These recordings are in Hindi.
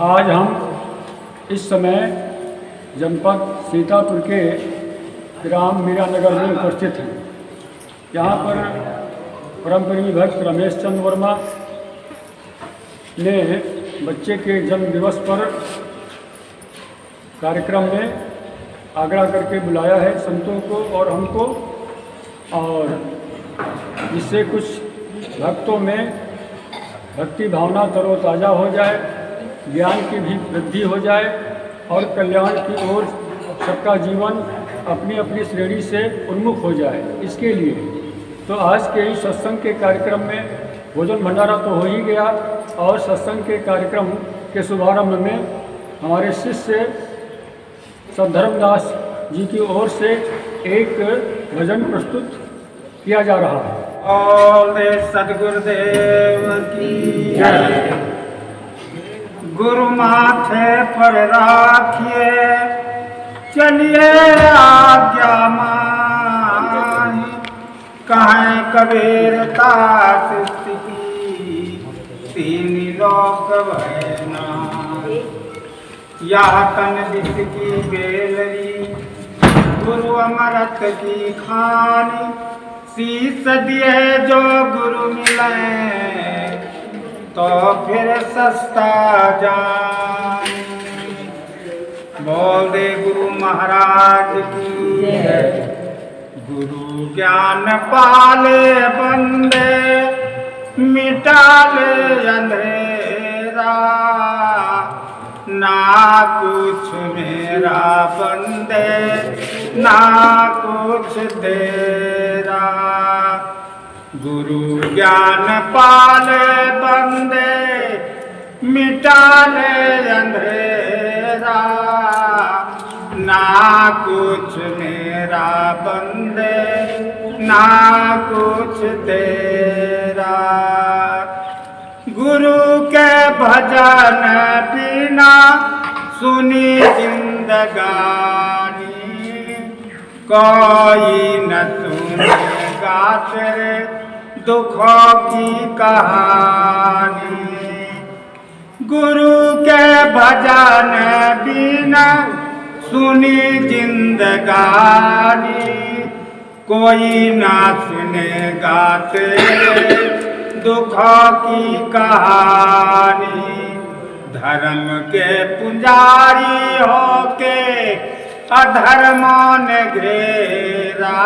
आज हम इस समय जनपद सीतापुर के ग्राम मीरानगर में उपस्थित हैं। यहाँ पर परम प्रेमी भक्त रमेश चंद्र वर्मा ने बच्चे के जन्म दिवस पर कार्यक्रम में आग्रह करके बुलाया है संतों को और हमको, और जिससे कुछ भक्तों में भक्ति भावना तरोताज़ा हो जाए, ज्ञान की भी वृद्धि हो जाए और कल्याण की ओर सबका जीवन अपनी अपनी श्रेणी से उन्मुख हो जाए। इसके लिए तो आज के इस सत्संग के कार्यक्रम में भोजन भंडारा तो हो ही गया, और सत्संग के कार्यक्रम के शुभारंभ में हमारे शिष्य सद्धर्मदास जी की ओर से एक भजन प्रस्तुत किया जा रहा है। बोले सद्गुरुदेव की जय। गुरु माथे पर राखिए चलिए आज्ञा माही, कहें कबीर तास स्थिति तीन लोक भयना। यह तन विष की बेलरी गुरु अमृत की खानी, शीस दिए जो गुरु मिले तो फिर सस्ता जान। बोल दे गुरु महाराज की जय। गुरु ज्ञान पाले बंदे मिटाले अंधेरा, ना कुछ मेरा बंदे ना कुछ तेरा। गुरु ज्ञान पाले बंदे मिटाले अंधेरा, ना कुछ मेरा बंदे ना कुछ तेरा। गुरु के भजन बिना सुनी जिंदगानी, कोई न सुनेगा तेरे दुखों की कहानी। गुरु के भजन बिना सुनी जिंदगानी, कोई ना सुनेगा तेरे दुखों की कहानी। धर्म के पुजारी होके अधर्मों ने घेरा,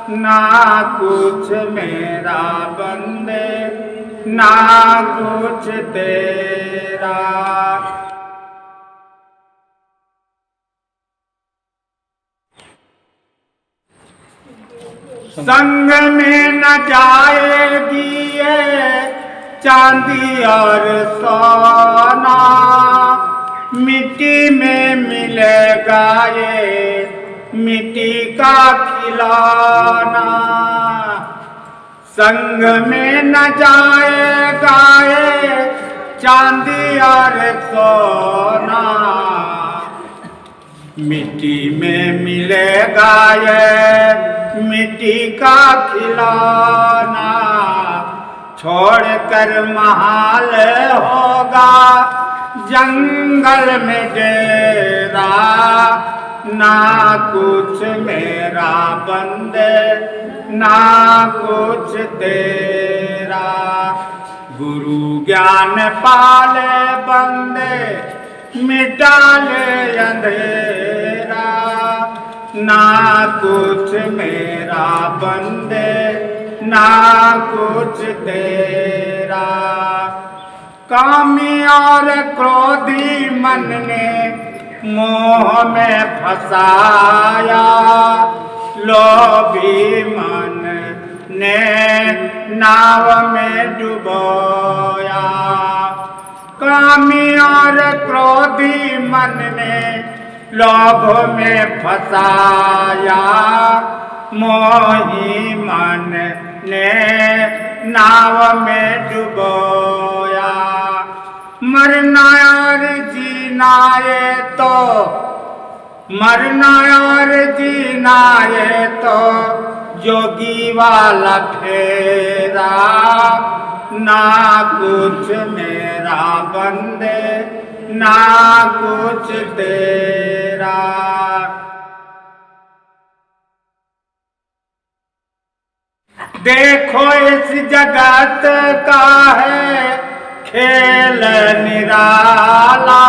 ना कुछ मेरा बंदे ना कुछ तेरा। संग में न जाएगी ये चांदी और सोना, मिट्टी में मिलेगा ये मिट्टी का खिलौना। संग में न जाएगा ये चांदी और सोना, मिट्टी में मिलेगा ये मिट्टी का खिलौना। छोड़कर महल होगा जंगल में डेरा, ना कुछ मेरा बंदे ना कुछ तेरा। गुरु ज्ञान पाले बंदे मिटाले अंधेरा, ना कुछ मेरा बंदे ना कुछ तेरा। कामी और क्रोधी मन ने मोह में फंसाया, लोभी मन ने नाव में डुबोया। कामी और क्रोधी मन ने लोभ में फंसाया, मोही मन ने नाव में डुबोया। मरना और जीना ये तो, मरना और जीना ये तो जोगी वाला फेरा, ना कुछ मेरा मेरा बंदे ना कुछ तेरा। देखो इस जगत का है खेल निराला,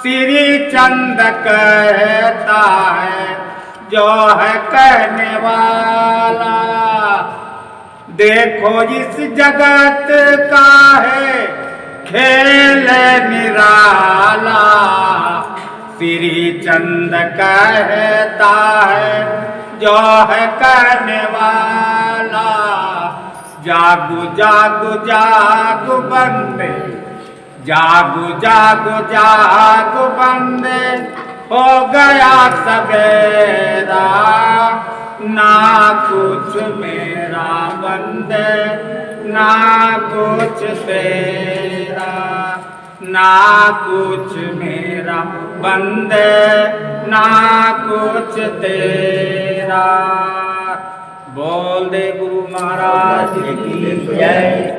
श्री चंद कहता है जो है कहने वाला। देखो इस जगत का है खेल निराला, श्री चंद कहता है जो है कहने वाला। जागो जागो जागो बंदे, जागो जागो जागो बंदे, हो गया सवेरा ना कुछ मेरा बंदे ना कुछ तेरा, ना कुछ मेरा बंदे ना कुछ तेरा। बोल दे गुरु महाराज की जय।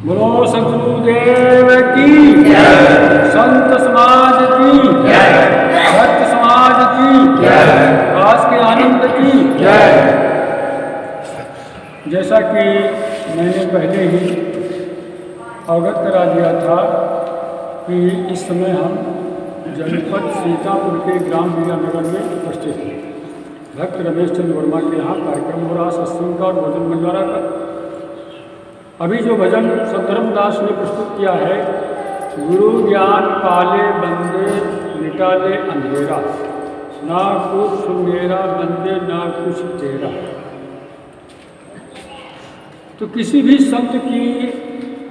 बोलो सद्गुरुदेव की जय, संत समाज की जय, भक्त समाज की जय, काश के आनंद की जय। जैसा कि मैंने पहले ही अवगत करा दिया था कि इस समय हम जनपद सीतापुर के ग्राम वीरानगर में उपस्थित हैं। भक्त रमेश चंद्र वर्मा के यहाँ कार्यक्रम हो रहा सत्संग का और भजन भंडारा का। अभी जो भजन सतधर्मदास ने प्रस्तुत किया है, गुरु ज्ञान पाले बंदे मिटाले अंधेरा, ना कुछ मेरा बंदे ना कुछ तेरा। तो किसी भी संत की,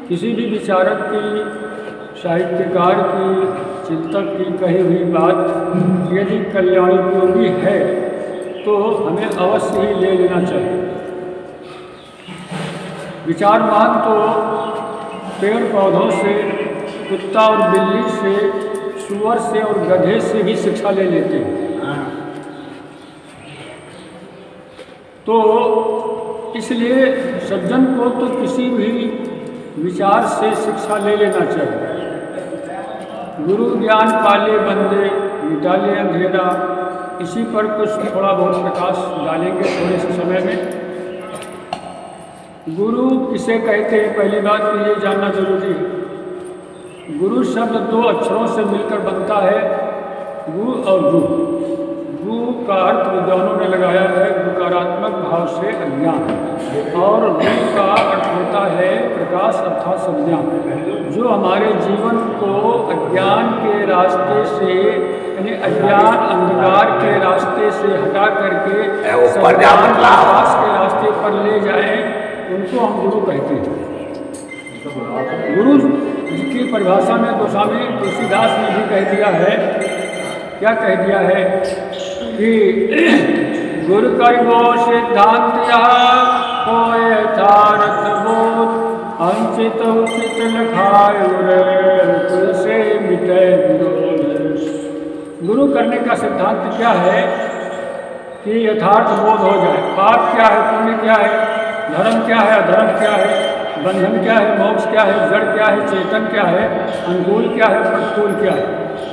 किसी भी विचारक की, साहित्यकार की, चिंतक की कही हुई बात यदि कल्याणोपयोगी है तो हमें अवश्य ही ले लेना चाहिए। विचारवान तो पेड़ पौधों से, कुत्ता और बिल्ली से, सुअर से और गधे से भी शिक्षा ले लेते हैं। तो इसलिए सज्जन को तो किसी भी विचार से शिक्षा ले लेना चाहिए। गुरु ज्ञान पाले बंदे मिटाले अंधेरा, इसी पर कुछ थोड़ा बहुत प्रकाश डालेंगे थोड़े से समय में। गुरु किसे कहते हैं, पहली बात तो ये जानना जरूरी है। गुरु शब्द दो अक्षरों से मिलकर बनता है, गु और गु। गु का अर्थ विद्वानों ने लगाया है गुकारात्मक भाव से अज्ञान, और गु का अर्थ होता है प्रकाश अर्थात संज्ञान, जो हमारे जीवन को अज्ञान के रास्ते से, यानी अज्ञान अंधकार के रास्ते से हटा करके प्रकाश के रास्ते पर ले जाए, उनको हम गुरु कहते हैं। गुरु की परिभाषा में गोस्वामी तुलसीदास ने भी कह दिया है, क्या कह दिया है कि गुरु करिबो सिद्धांत को यथार्थ बोध, अंचित उचित लखाय तुलसे मिटे विरोध। गुरु करने का सिद्धांत क्या है कि यथार्थ बोध हो जाए। पाप क्या है, पुण्य क्या है, धर्म क्या है, अधर्म क्या है, बंधन क्या है, मोक्ष क्या है, जड़ क्या है, चेतन क्या है, अनुकूल क्या है, प्रतिकूल क्या है,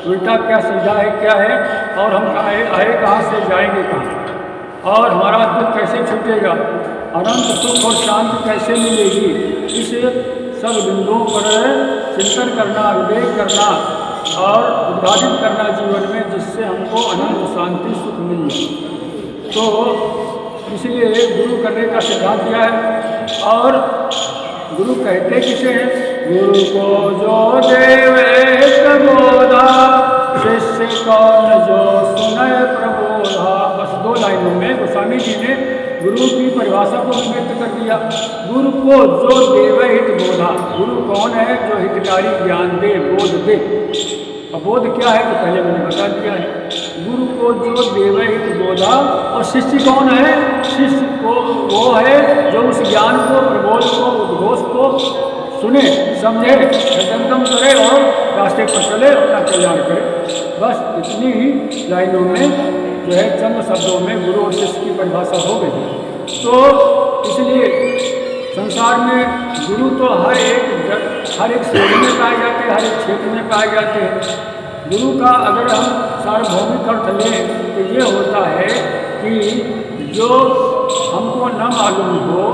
उल्टा क्या सीधा है क्या है, और हम आए कहाँ से जाएंगे कहाँ, और हमारा दुख कैसे छूटेगा, अनंत सुख और शांति कैसे मिलेगी। इस सब बिंदुओं पर चिंतन करना, विवेक करना और उद्घाटित करना जीवन में, जिससे हमको अनंत शांति सुख मिल जाए। तो इसलिए गुरु करने का सिद्धांत क्या है, और गुरु कहते किसे हैं? गुरु को जो देवे प्रबोधा, शिष्य कौन जो सुने प्रबोधा। बस दो लाइनों में गोस्वामी जी ने गुरु की परिभाषा को व्यक्त कर दिया। गुरु को जो देवे हित बोधा, गुरु कौन है? जो हितकारी ज्ञान दे, बोध दे। अब बोध क्या है तो पहले मैंने बता दिया है। गुरु को जो देवे हित बोधा, और शिष्य कौन है? शिष्य को वो है जो उस ज्ञान को, प्रबोध को, उद्घोष को सुने, समझे, संगम करे और रास्ते पर चले, अपना कल्याण करे। बस इतनी ही लाइनों में जो है चंद शब्दों में गुरु और शिष्य की परिभाषा हो गई। तो इसलिए संसार में गुरु तो हर एक श्रेणी में पाए जाते हैं, हर एक क्षेत्र में पाए जाते हैं। गुरु का अगर हम सार्वभौमिक अर्थ लें तो ये होता है कि जो हमको न मालूम हो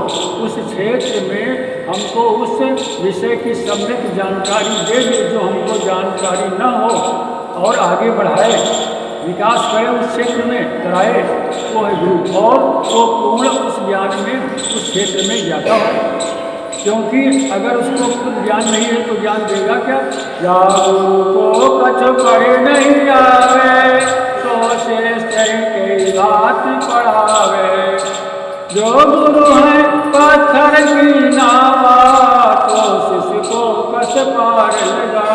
उस क्षेत्र में हमको उस विषय की सम्यक जानकारी दे दे, जो हमको जानकारी न हो और आगे बढ़ाए, विकास करे, उस क्षेत्र में कराए, वो है गुरु। और वो पूर्ण उस ज्ञान में उस क्षेत्र में जाता हो, क्योंकि अगर उसको खुद ज्ञान नहीं है तो ज्ञान देगा क्या? या गुरु को कछ पढ़े नहीं आवे, तो शेष कई बात पढ़ावे। जो गुरु है पत्थर की नावा, तो शिष्य को कस पार लगा।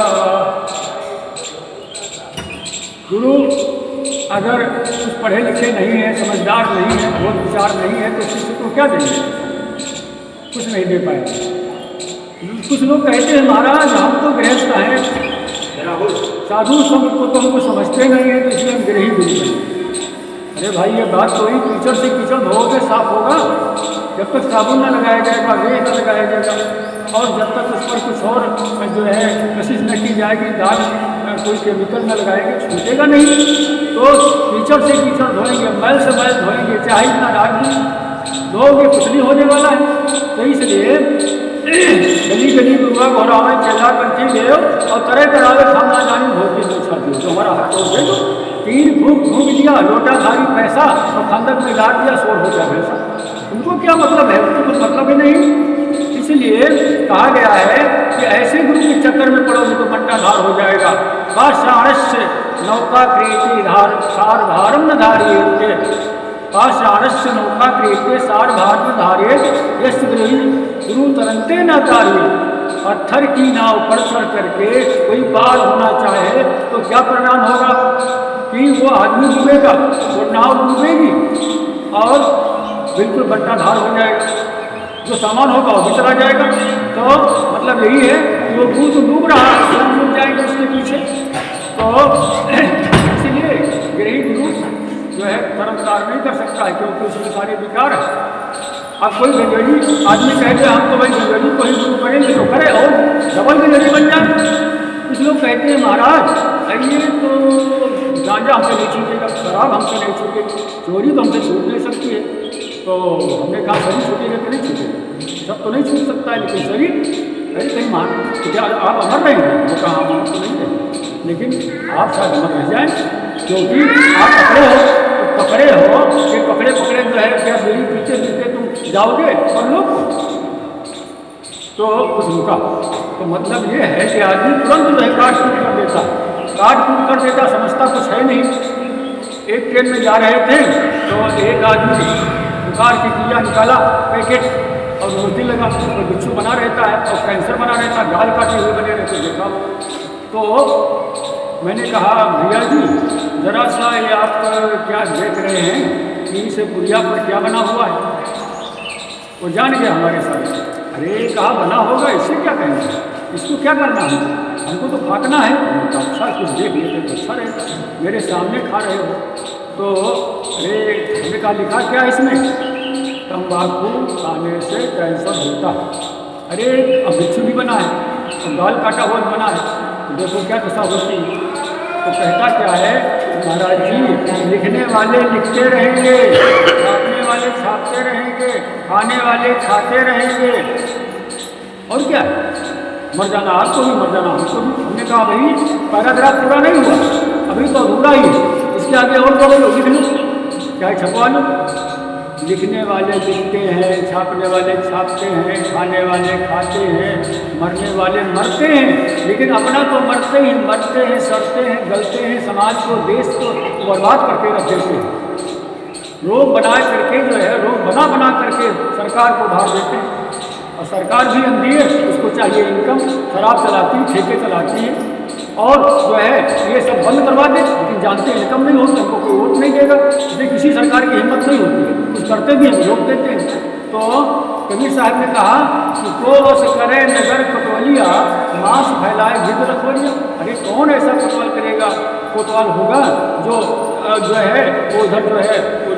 गुरु अगर कुछ पढ़े लिखे नहीं है, समझदार नहीं है, बहुत विचार नहीं है, तो शिष्य को क्या देंगे? कुछ नहीं दे पाए। कुछ लोग कहते हैं महाराज हम तो गृहस्थ हैं, साधु संत को तो हमको समझते नहीं है, तो इसलिए हम गृही गुरु हैं। अरे भाई ये बात तो ही कीचड़ से कीचड़ धोओगे साफ होगा। जब तक साबुन न लगाया जाएगा, रेत न लगाया जाएगा, और जब तक उस पर कुछ और जो है कोशिश न की जाएगी, दाग कोई केमिकल न लगाएंगे, छूटेगा नहीं। तो कीचड़ से कीचड़ धोएंगे, मैल से मैल धोएंगे, चाहे इतना डाल धोओगे कुछ नहीं होने वाला है। तो इसलिए गली गली गुरुआ घोरावे चला कंठी ले और तरह करावे खाना जानी धोती में छाती, तो हमारा हाथ हो गए। तो 3 फूक फूक दिया, लोटा धारी पैसा और खंदक में गाड़ दिया, शोर हो गया भैंसा। उनको क्या मतलब है? उनको कुछ मतलब ही नहीं। इसलिए कहा गया है कि ऐसे गुरु के चक्कर में पड़ोगे तो बंटा धार हो जाएगा। पाषाणस्य नौका क्रीति धार सार भारम न धारिये, पाषाणस्य नौका क्रीति सार भारम न धारिये, यश गुरु तरंते न तारिये। पत्थर की नाव पर चढ़ करके कोई पार होना चाहे तो क्या परिणाम होगा? कि वो आदमी डूबेगा, वो नाव डूबेगी और बिल्कुल बंटा धार हो जाएगा, जो सामान होगा वो भी चला जाएगा। तो मतलब यही है कि वो भूत डूब रहा है, स्वयं डूब जाएंगे उसके पीछे। तो इसीलिए गृही गुरु जो है कर्मकार नहीं कर सकता है, क्योंकि उसमें सारे विकार है। अब कोई गंजेड़ी आदमी कहते हैं हम तो भाई गंजेड़ी को ही गुरु करेंगे, तो करे और डबल गंजेड़ी बन जाए। कुछ लोग कहते हैं महाराज ये तो गांजा हमसे नहीं छूटेगा, शराब हमसे नहीं छूटेगी, चोरी तो हमसे छूट नहीं सकती है। तो हमने कहा शरीर छूटेगा कि नहीं छूटेगा? सब तो नहीं छूट सकता है, लेकिन शरीर अरे कहीं मान क्या आप अमर रहेंगे? वो कहा हम तो नहीं रहेंगे, लेकिन आप शायद अमर रह जाएँ, क्योंकि आप पकड़े हो कि पकड़े जो है क्या मेरी पीछे पीछे तुम जाओगे और लोग तो कुछ रुका। तो मतलब ये है कि आदमी तुरंत जो है काट कूट कर देता, समझता कुछ है नहीं। एक ट्रेन में जा रहे थे तो एक आदमी बुखार की कीड़ा निकाला पैकेट और मोती लगा, तो बिच्छू बना रहता है और कैंसर बना रहता है, गाल काटे हुए बने रहते, देखा। तो मैंने कहा भैया जी जरा सा ये आप क्या देख रहे हैं कि इस पुड़िया पर क्या बना हुआ है? वो जान गया हमारे साथ। अरे कहा बना होगा, इससे क्या कहेंगे, इसको क्या करना है, हमको तो फाकना है। तो अच्छा कुछ देख लेते तो अच्छा रहेगा, मेरे सामने खा रहे हो। तो अरे हमने कहा लिखा क्या इसमें? तम्बाकू खाने से कैंसर होता है। अरे अब बिच्छू भी बना है और गाल काटा हुआ बना है, तो देखो क्या दशा होती है। तो कहता क्या है महाराज जी, लिखने वाले लिखते रहेंगे, छापने वाले छापते रहेंगे, खाने वाले खाते रहेंगे, और क्या मर जाना आपको भी, मर जाना हमको भी। हमने कहा भाई पैराग्राफ पूरा नहीं हुआ, अभी तो अधूरा ही है, इसके आगे और क्या बोलो, लिख लो चाहे छपवा लो। लिखने वाले लिखते हैं, छापने वाले छापते हैं, खाने वाले खाते हैं, मरने वाले मरते हैं, लेकिन अपना तो मरते ही मरते हैं, सड़ते हैं, गलते हैं, समाज को देश को बर्बाद करके रख देते हैं। रोग बना करके जो है रोग बना करके सरकार को भार देते हैं, और सरकार भी अंधी है, उसको चाहिए इनकम, शराब चलाती है, ठेके चलाती है, और जो है ये सब बंद करवा दे, लेकिन जानते हैं इनकम नहीं होती, हमको कोई वोट नहीं देगा, इसलिए किसी सरकार की हिम्मत नहीं होती है, कुछ करते भी हम रोक देते हैं। तो कबीर साहब ने कहा कि कोस करे नगर कोतवालिया, मांस फैलाए गिद्ध रखवालिया। अरे कौन ऐसा कोतवाल करेगा? कोतवाल होगा जो जो है वो उधर जो है वो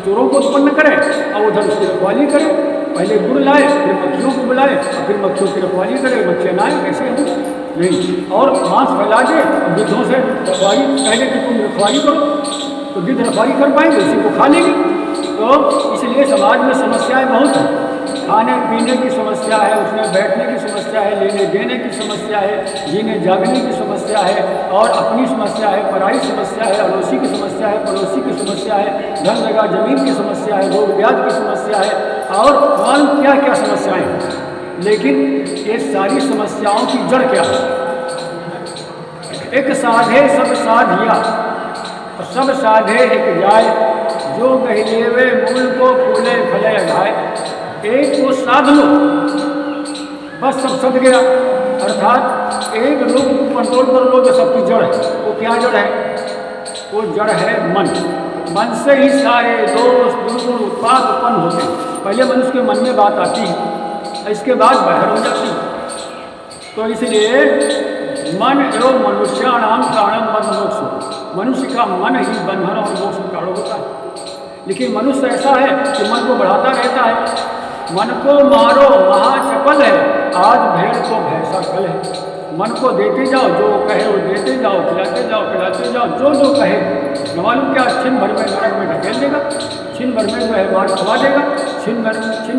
चोरों को उत्पन्न करे और उधर उसकी रखवाली करे। पहले गुड़ लाए, फिर मक्खियों को बुलाए और फिर मक्खियों की रखवाली करे, बच्चे ना आए, ऐसे हो नहीं। और मांस फैला दे और गिद्धों से रखवाली पहले कि तुम रखवाली करो, तो गिद्ध रखवाली कर पाएंगे, उसी को खा लेंगे। तो इसलिए समाज में समस्याएं बहुत हैं। खाने पीने की समस्या है, उसमें बैठने की समस्या है, लेने देने की समस्या है, जीने जागने की समस्या है, और अपनी समस्या है, पराई समस्या है, अड़ोसी की समस्या है, पड़ोसी की समस्या है, धन जगह जमीन की समस्या है, रोग ब्याज की समस्या है, और मालूम क्या क्या समस्याएं हैं। लेकिन ये सारी समस्याओं की जड़ क्या है? एक साधे सब साधिया और सब साधे एक जाय, जो गहिलेवे मूल को फूले फले घाय। एक को साध लो, बस सब सद गया। अर्थात एक रूप को कंट्रोल कर लो जो सबकी जड़ है। वो क्या जड़ है? वो जड़ है मन। मन से ही सारे दोष दुर्गुण उत्पाद उत्पन्न होते हैं। पहले मनुष्य के मन में बात आती है, इसके बाद बाहर हो जाती है। तो इसलिए मन एवं मनुष्याणाम कारणम बंध मोक्ष, मनुष्य का मन ही बंधन और मोक्ष का कारण होता है। लेकिन मनुष्य ऐसा है कि मन को बढ़ाता रहता है। मन को मारो महाचपल है, आज भेड़ को भैंसा कल है। मन को देते जाओ, जो कहे वो देते जाओ, खिलाते जाओ खिलाते जाओ, जो जो कहे। न मालूम क्या छिन भर में नरक में ढकेल देगा, छिन भर में जो है मार खवा देगा, छिन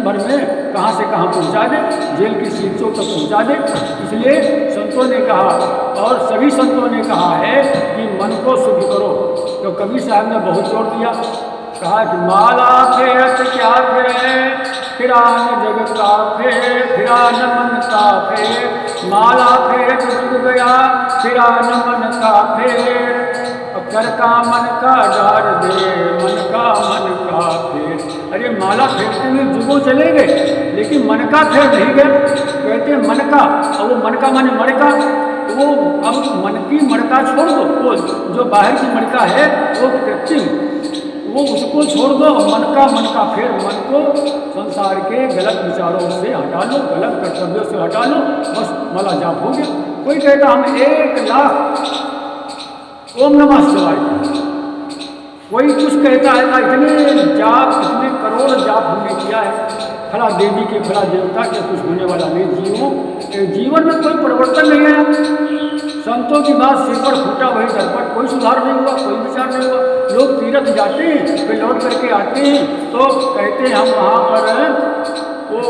भर में कहाँ से कहाँ पहुँचा दे, जेल की सीटों तक पहुँचा दे। इसलिए संतों ने कहा और सभी संतों ने कहा है कि मन को शुद्ध करो। तो कबीर साहब ने बहुत जोर दिया, कहा कि माला फेरत क्या फेरे, फिरा न जग का फेर, फिरा न मन का फेर। माला फेरत जुग गया, फिरा न मन का फेर। कर का मन का डार दे, मन का फेर। अरे माला फेरते हुए जुगों चले गए, लेकिन मन का फेर नहीं गए। कहते मन का, और वो मन का माने मड़का, वो अब मन की मड़का छोड़ दो। वो जो बाहर की मड़का है वो कृत्रिम, वो उसको छोड़ दो। मन का फेर, मन को संसार के गलत विचारों से हटा लो, गलत कर्तव्यों से हटा लो, बस मला जाप हो गया। कोई कहता हम 1 लाख ओम नमः शिवाय, कोई कुछ कहता है ना इतने जाप, इतने करोड़ जाप हमने किया है, फला देवी के फला देवता के, कुछ होने वाला नहीं। जीवन में कोई परिवर्तन नहीं है। संतों की बात सिर पर फूटा वही दर्पण, कोई सुधार नहीं हुआ, कोई विचार नहीं हुआ। लोग तीर्थ जाते हैं, वे लौट करके आते हैं तो कहते हैं हम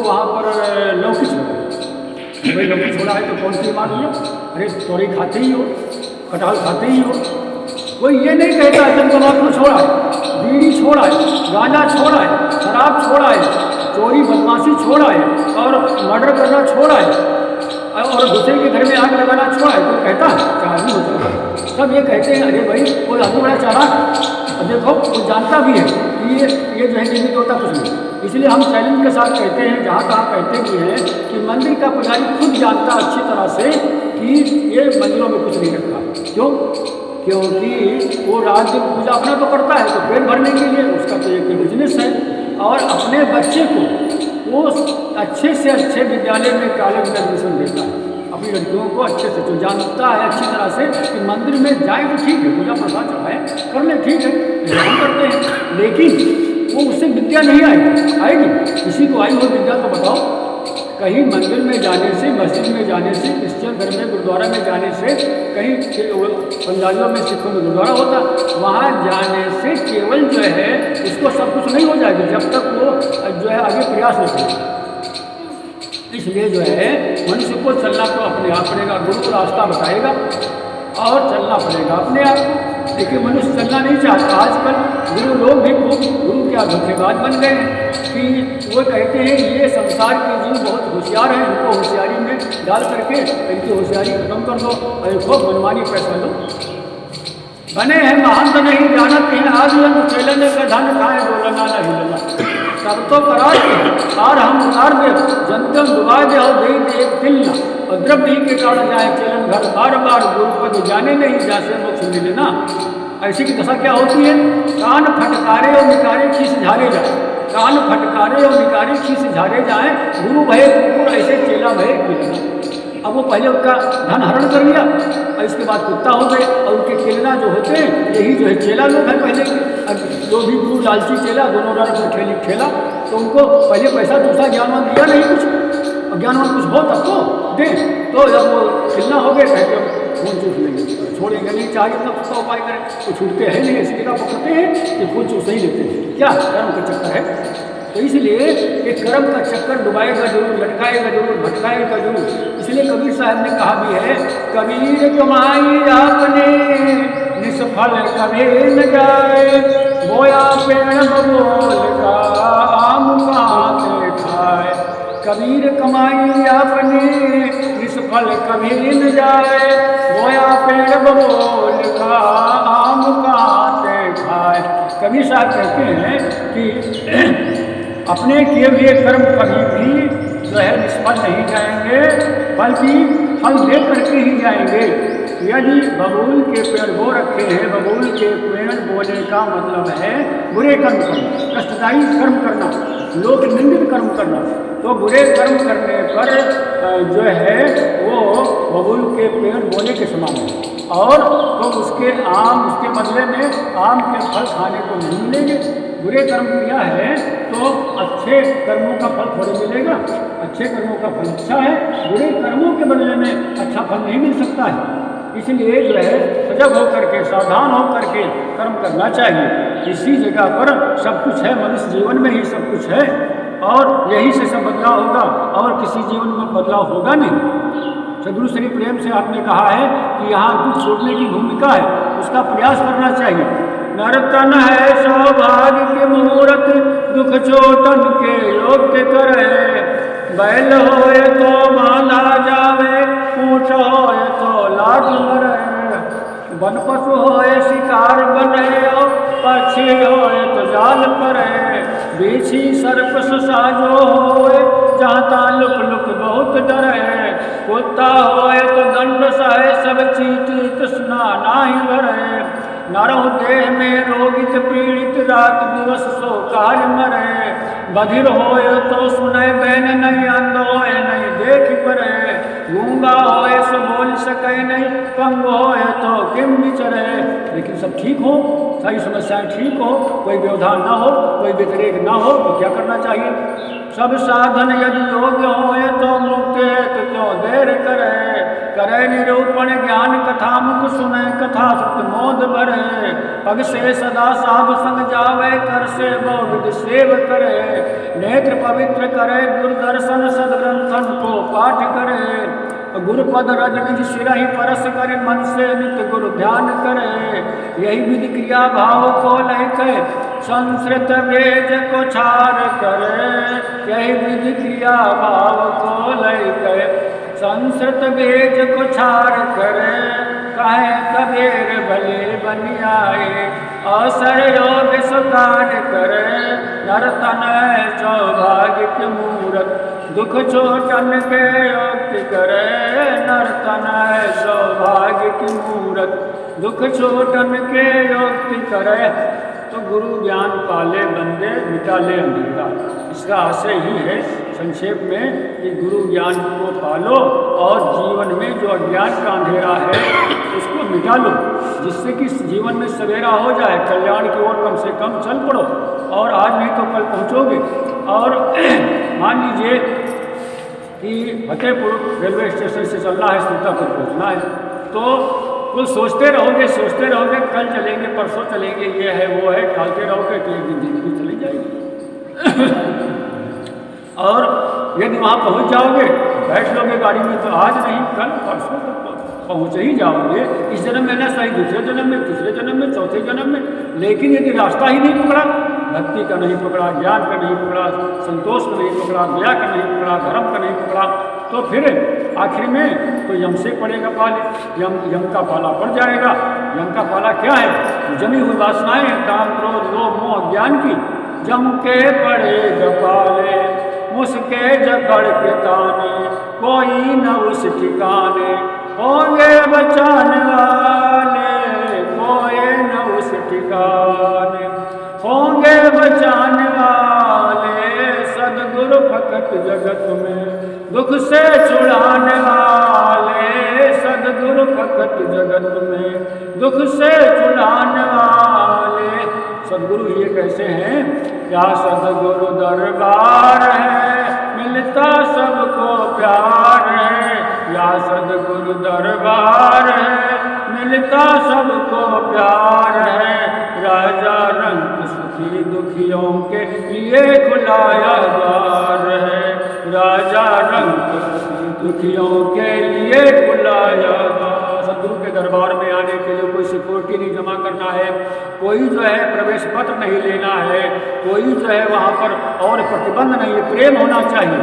वहाँ पर लौकी छोड़ा। भाई लौकी छोड़ा है तो कौन सी मान लो? अरे तोरी खाते ही हो, कटहल खाते ही हो। कोई ये नहीं कहता जब तम्बाकू छोड़ा है, बीड़ी छोड़ा है, गांजा छोड़ा है, शराब छोड़ा है, चोरी बदमाशी छोड़ा है, और मर्डर करना छोड़ा है, और दूसरे के घर में आग लगाना छोड़ा है। तो कहता चार नहीं होता। सब ये कहते हैं अरे भाई वो आदमी बड़ा चालाक, और देखो वो जानता भी है कि ये जो है जीवित होता कुछ नहीं। इसलिए हम चैलेंज के साथ कहते हैं, जहाँ तहाँ कहते भी हैं कि मंदिर का पुजारी खुद जानता अच्छी तरह से कि ये मंदिरों में कुछ नहीं रखा। क्यों? क्योंकि वो रात दिन पूजा अपना तो करता है, तो पेट भरने के लिए उसका तो एक बिजनेस है, और अपने बच्चे को वो अच्छे से अच्छे विद्यालय में कॉलेज में एडमिशन देता है। अपनी लड़कियों को अच्छे से जो जानता है अच्छी तरह से कि मंदिर में जाए तो ठीक है, पूजा प्रसाद चढ़ाए कर ले, ठीक है, हम करते हैं। लेकिन वो उससे विद्या नहीं आएगी। किसी को आई हो विद्या तो बताओ। कहीं मंदिर में जाने से, मस्जिद में जाने से, क्रिश्चियन घर में गुरुद्वारा में जाने से, कहीं पंजाबियों में सिखों में गुरुद्वारा होता, वहाँ जाने से केवल जो है उसको सब कुछ नहीं हो जाएगा जब तक वो जो है आगे प्रयास नहीं करेगा। इसलिए जो है मनुष्य को चलना तो अपने आप पड़ेगा, गुरु को रास्ता बताएगा और चलना पड़ेगा अपने आप। लेकिन मनुष्य चलना नहीं चाहता। आजकल गुरु लोग भी गुरु क्या धोखेबाज बन गए हैं कि वो कहते हैं ये संसार के जीव बहुत होशियार हैं, इनको होशियारी में डाल करके इनकी होशियारी खत्म कर दो और खूब मनमानी पैसा लो। बने हैं महंत नहीं जानते हैं, आज चैलन का धन खाए बोलना न हिलना, सब तो करा दे और हम उतार दे, जनतम डुबा दे और दे एक दिल न, और द्रव्य के कारण जाए चलन घर, बार बार गुरुपद जाने नहीं जासे मोक्ष मिले ना। ऐसी की दशा क्या होती है? कान फटकारे और निकारे खीस झारे जाए, कान फटकारे और निकारे खीस झारे जाए, गुरु भय कुकुर ऐसे चेला भय मिलना। अब वो पहले उसका धन हरण कर लिया और इसके बाद कुत्ता हो गए, और उनके चेला जो होते हैं यही जो है चेला लोग हैं पहले के, जो भी गुरु लालची चेला दोनों रंग ठेला, तो उनको पहले पैसा दूसरा ज्ञानवान दिया नहीं कुछ, और ज्ञानवान कुछ बहुत अब तो दे, तो जब वो खिलना हो गए कहते खून चूस लेंगे, छोड़ेंगे नहीं, चाहे इतना कुत्ता उपाय करें तो छूटते हैं नहीं, इसी जगह पकड़ते हैं कि खून चूस ही लेते हैं, क्या कर्म का चक्कर है। तो इसलिए ये कर्म का चक्कर डुबाएगा जरूर, लटकाएगा जरूर, भटकाएगा जरूर। इसलिए कबीर साहब ने कहा भी है, कबीर कमाई आपने निष्फल कभी न जाए, बोया पेड़ बबोल का आम कहाँ से खाए। कबीर कमाई आपने निष्फल कभी न जाए, बोया पेड़ बबोल का आम कहाँ से खाए। कबीर साहब कहते हैं कि अपने किए हुए कर्म कभी भी जो है निष्फल नहीं जाएंगे, बल्कि फल दे करके ही जाएंगे। यदि बबूल के पेड़ बो रखे हैं, बबूल के पेड़ बोने का मतलब है बुरे कर्म करना, कष्टदायी कर्म करना, लोक निंदित कर्म करना, तो बुरे कर्म करने पर जो है वो बबूल के पेड़ बोने के समान है, और तो उसके बदले में आम के फल खाने को नहीं मिलेंगे। बुरे कर्म किया है तो अच्छे कर्मों का फल थोड़ी मिलेगा, अच्छे कर्मों का फल अच्छा है, बुरे कर्मों के बदले में अच्छा फल नहीं मिल सकता है। इसलिए जो है सजग होकर के, सावधान होकर के कर्म करना चाहिए। इसी जगह पर सब कुछ है, मनुष्य जीवन में ही सब कुछ है, और यही से सब बदलाव होगा, और किसी जीवन में बदलाव होगा नहीं। सद्गुरु श्री प्रेम से आपने कहा है कि यहाँ दुख छोड़ने की भूमिका है, उसका प्रयास करना चाहिए। नर्तन है सौभाग्य के मुहूर्त, दुख चोटन के योग्य करे, बैल होए तो बांधा जावे, ऊँट होए तो लाज मरे, वन पशु होए शिकार बने, पक्षी होए तो जाल परे, बीछी सर्प साजो होए, जहाँ ताल्लुक लुक बहुत डरे, कुत्ता होए तो दंड सहे, सब चीटी तृष्णा नाही भरे, नरह देह में रोगित पीड़ित, रात दिवस सो कार्य मरे, बधिर होए तो सुने बैन नहीं, अंध होए नहीं देख परे, गूंगा होए सो बोल सके नहीं, पंग होए तो किम विचरे। लेकिन सब ठीक हो, सारी समस्याएं ठीक हो, कोई व्यवधान ना हो, कोई व्यतिरेक ना हो, तो क्या करना चाहिए? सब साधन यदि योग्य होए तो मुक्ति तो क्यों देर करे, करे निरूपण ज्ञान कथा मुख सुने, कथा सत्य मोद भरे, पग से सदा साधु संग जावे, कर से बहुविध सेव करे, नेत्र पवित्र करे, गुरुदर्शन सदग्रंथन को पाठ करे, गुरुपद रज निज सिरहि परस करे, मन से नित्य गुरु ध्यान करे, यही विधि क्रिया भाव को लय संस्कृत वेद को छार करे, यही विधि क्रिया भाव को लय संस्कृत वेद को छार करे, कहे कबीर भले बन आए, अवसर योग सुकार करे, नर्तन सौभाग्य के मूरत, दुख चोटन के योग करे, नर्तन सौभाग्य की मूरत, दुख चोटन के योग करे। तो गुरु ज्ञान पाले बंदे मिटाले अंधेरा, इसका आशय ही है संक्षेप में कि गुरु ज्ञान को पालो और जीवन में जो अज्ञान का अंधेरा है उसको मिटा लो, जिससे कि जीवन में सवेरा हो जाए, कल्याण की ओर कम से कम चल पड़ो, और आज नहीं तो कल पहुँचोगे। और मान लीजिए कि फतेहपुर रेलवे स्टेशन से चलना है, सीतापुर पहुँचना है, तो कुछ सोचते रहोगे, कल चलेंगे, परसों चलेंगे, ये है वो है, टालते रहोगे तो एक दिन जिंदगी चली जाएगी। और यदि वहाँ पहुँच जाओगे, बैठ लोगे गाड़ी में, तो आज नहीं कल परसों तो पहुँच ही जाओगे। इस जन्म में ना सही, दूसरे जन्म में, तीसरे जन्म में, चौथे जन्म में। लेकिन यदि रास्ता ही नहीं पकड़ा, भक्ति का नहीं पकड़ा, ज्ञान का नहीं पकड़ा, संतोष का नहीं पकड़ा, दया का नहीं पकड़ा, धर्म का नहीं पकड़ा, तो फिर आखिर में तो यम से पड़ेगा पाले, यम का पाला पड़ जाएगा। यम का पाला क्या है? जमी हुई वासनाएं, काम क्रोध लोभ मोह ज्ञान की जम के पड़ेगा पाले, मुझके जकड़ के ताने, कोई न उस ठिकाने, होंगे बचाने वाले, कोई न उस ठिकाने, होंगे बचाने वाले, सदगुरु भगत जगत में, दुख से छुड़ाने वाले, दुख से छुड़ाने वाले। सदगुरु ये कैसे हैं? क्या सदगुरु दरबार है, मिलता सबको प्यार है। या सदगुरु दरबार है, मिलता सबको प्यार है। राजा रंग सुखी दुखियों के लिए खुलाया द्वार है। राजा रंग सुखी दुखियों के लिए खुलाया द्वार। सदगुरु के दरबार में आने के लिए कोई सिक्योरिटी नहीं जमा करना है, कोई जो है प्रवेश पत्र नहीं लेना है, कोई जो है वहाँ पर और प्रतिबंध नहीं है। प्रेम होना चाहिए,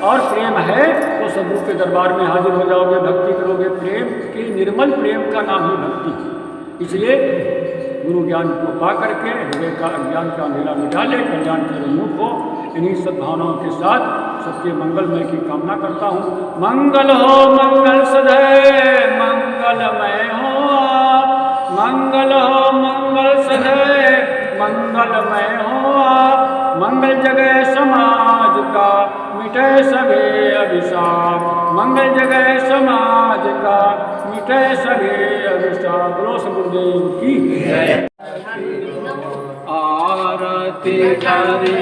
और प्रेम है तो सदगुरु के दरबार में हाजिर हो जाओगे, भक्ति करोगे। प्रेम की निर्मल प्रेम का नाम ही भक्ति। इसलिए गुरु ज्ञान को पा करके हृदय का अज्ञान का अंधेरा मिटा ले, कल्याण के उन्मुख हो। इन्हीं सद्भावनाओं के साथ सबके मंगलमय की कामना करता हूँ। मंगल हो मंगल सदैव मंगलमय हो आप, मंगल हो मंगल सदैव मंगलमय हो आप। मंगल जगह समाज का मिटे सभी अभिशाप, मंगल जगह समाज का मिटे सभी अभिशाप। बोलो सद्गुरुदेव की जय। आरती करी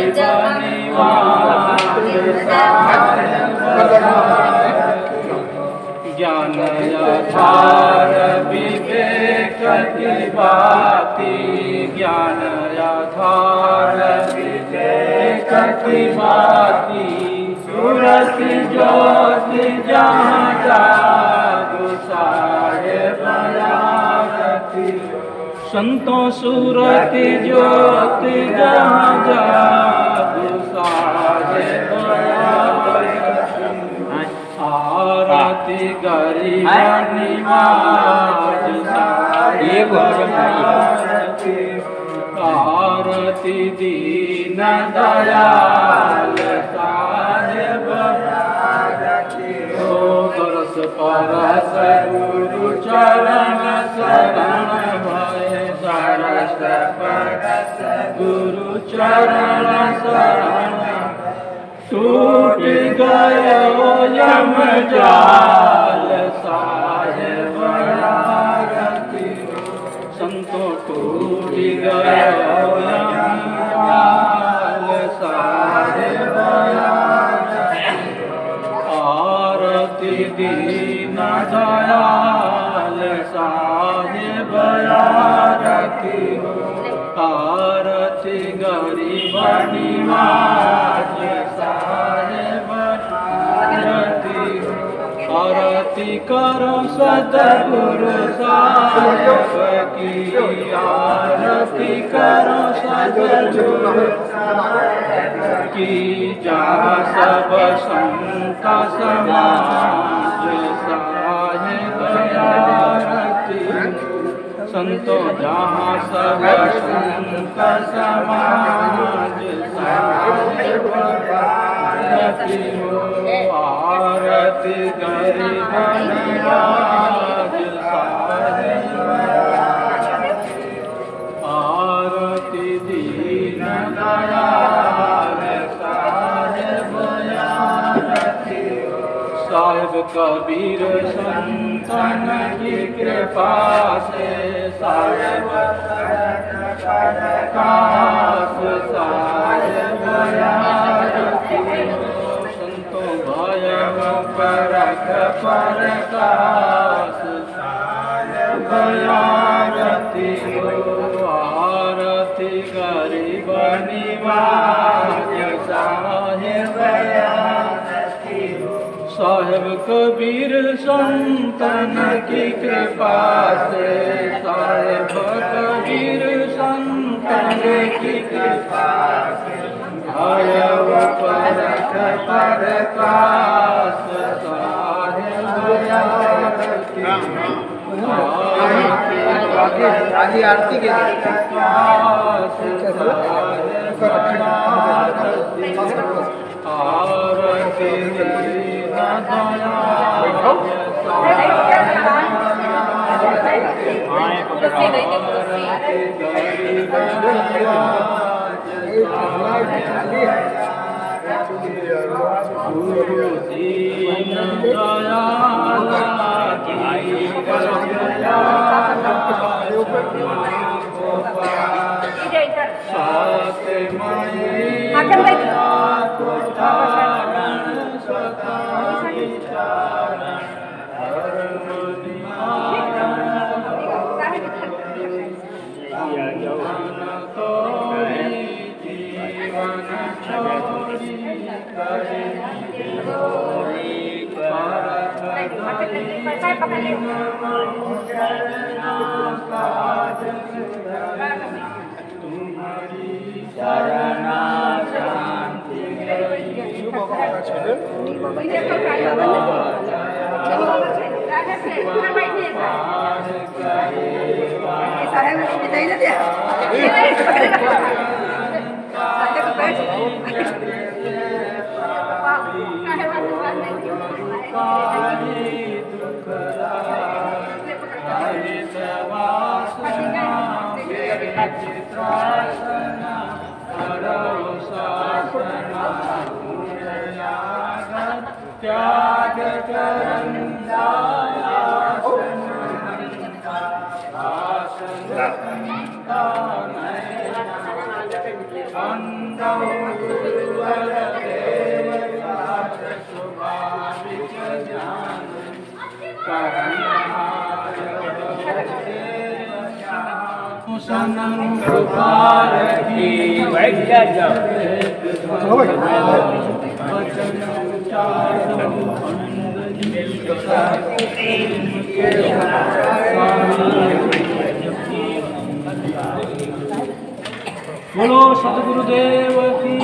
ज्ञान यथार विवेक की बाती, ज्ञान यथार विवेक की बाती। सूरति ज्योति जहाँ जागु सारे बयारती। संतों सूरति ज्योति जहाँ जागु सारे बयारती। आरती गरीब निवाज सारे बयारती। आरती दीन दयाल साहेब ओ दरस परस गुरु चरण शरण भय। सरस परस गुरु चरण शरण टूट गयो यम जाल साहेब आरती। संतो टूट गयो यम जाल साहेब आरती। दीन दयाल साहेब आरती। आरती गरीब निवाज साहेब आरती। आरती करो सद्गुरु साहेब की, आरती करो सद्गुरु की। जहाँ सब संत समाज साहेब आरती। संतो जहाँ सब संत समाज साहेब आरती हो। आरती गरीब निवाज साहेब आरती। दीन दयाल साहेब आरती। साहेब कबीर संतन की कृपा से साहेब काश साहेब आरती। संतों भयव परख परकाश साहेब आरती। आरती गरीब निवाज साहेब आरती। साहेब कबीर संतन की कृपा से साहेब कबीर संतन की कृपा से भयव परख परकाश साहेब आरती। आगे आरती के आरती गुरु दीन दयाल आगे बैठ त्याग सनम कृपाल की बैठ जाओ बोलो सतगुरुदेव की